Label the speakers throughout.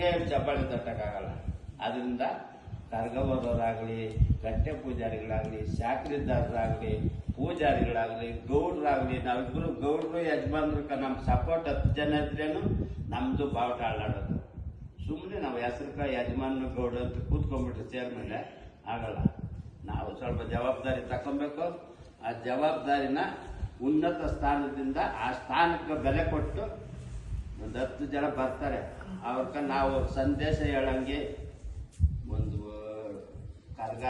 Speaker 1: ಇವ್ರಿಗೆ ಚಪ್ಪಾಳೆ ತಟ್ಟಕ್ಕಾಗಲ್ಲ. ಅದರಿಂದ ಕರ್ಗವರೋರಾಗಲಿ, ಗಟ್ಟೆ ಪೂಜಾರಿಗಳಾಗಲಿ, ಶಾಕ್ರಿದಾರರಾಗಲಿ, ಪೂಜಾರಿಗಳಾಗಲಿ, ಗೌಡ್ರಾಗಲಿ, ನಾವಿಬ್ಬರು ಗೌಡ್ರು ಯಜಮಾನ್ರು ನಮ್ಮ ಸಪೋರ್ಟ್ 10 ಜನ ಇದ್ರೇನು ನಮ್ಮದು ಬಾವುಟ ಅಳ್ಳಾಡೋದು. ಸುಮ್ಮನೆ ನಾವು ಹೆಸರುಕ ಯಜಮಾನ್ ಗೌಡ ಅಂತ ಕೂತ್ಕೊಂಡ್ಬಿಟ್ರೆ ಚೇರ್ ಮೇಲೆ ಆಗಲ್ಲ. ನಾವು ಸ್ವಲ್ಪ ಜವಾಬ್ದಾರಿ ತಗೊಬೇಕು. ಆ ಜವಾಬ್ದಾರಿನ ಉನ್ನತ ಸ್ಥಾನದಿಂದ ಆ ಸ್ಥಾನಕ್ಕೆ ಬೆಲೆ ಕೊಟ್ಟು ಒಂದು 10 ಜನ ಬರ್ತಾರೆ. ಅವ್ರಕ ನಾವು ಸಂದೇಶ ಹೇಳಂಗೆ ಒಂದು ಕರ್ಗ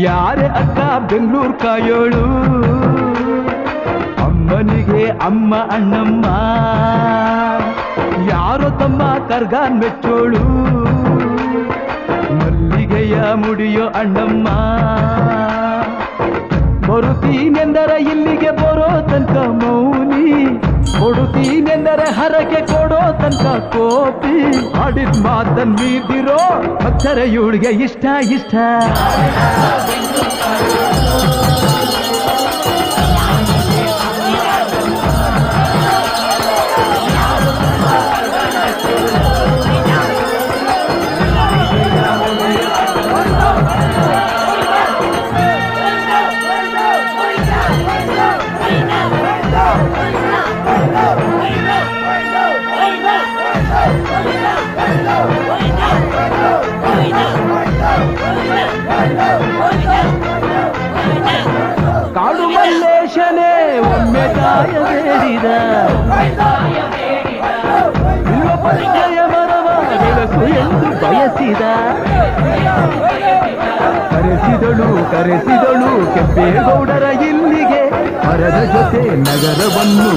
Speaker 2: ಯಾರೇ ಅಕ್ಕ ಬೆಂಗಳೂರು ಕಾಯೋಳು, ಅಮ್ಮನಿಗೆ ಅಮ್ಮ ಅಣ್ಣಮ್ಮ, ಯಾರೋ ತಮ್ಮ ಕರ್ಗಾನ್ ಮೆಚ್ಚೋಳು, ಮಲ್ಲಿಗೆಯ ಮುಡಿಯೋ ಅಣ್ಣಮ್ಮ. ಬರುತ್ತೀನೆಂದರೆ ಇಲ್ಲಿಗೆ ಬರೋ ತನಕ ಮೌನಿ, ಕೊಡುತ್ತೀನೆಂದರೆ ಹರಕೆ ಕೊಡೋ ತನಕ ಕೋಪಿ. ಆಡಿದ ಮಾತನ್ ಮೀದಿರೋ ಅಕ್ಷರ ಇವಳಿಗೆ ಇಷ್ಟ ಇಷ್ಟ. ಕಾಡು ಮಲ್ಲೇಶನೇ ಒಮ್ಮೆ ಕಾಯ ಬೇಡಿದ, ಪರಿಚಯ ಮರವ ಬೆಳಸು ಎಂದು ಬಯಸಿದ. ಕರೆಸಿದಳು ಕೆಂಪೇಗೌಡರ ಇಲ್ಲಿಗೆ, ಮರದ ಜೊತೆ ನಗರವನ್ನು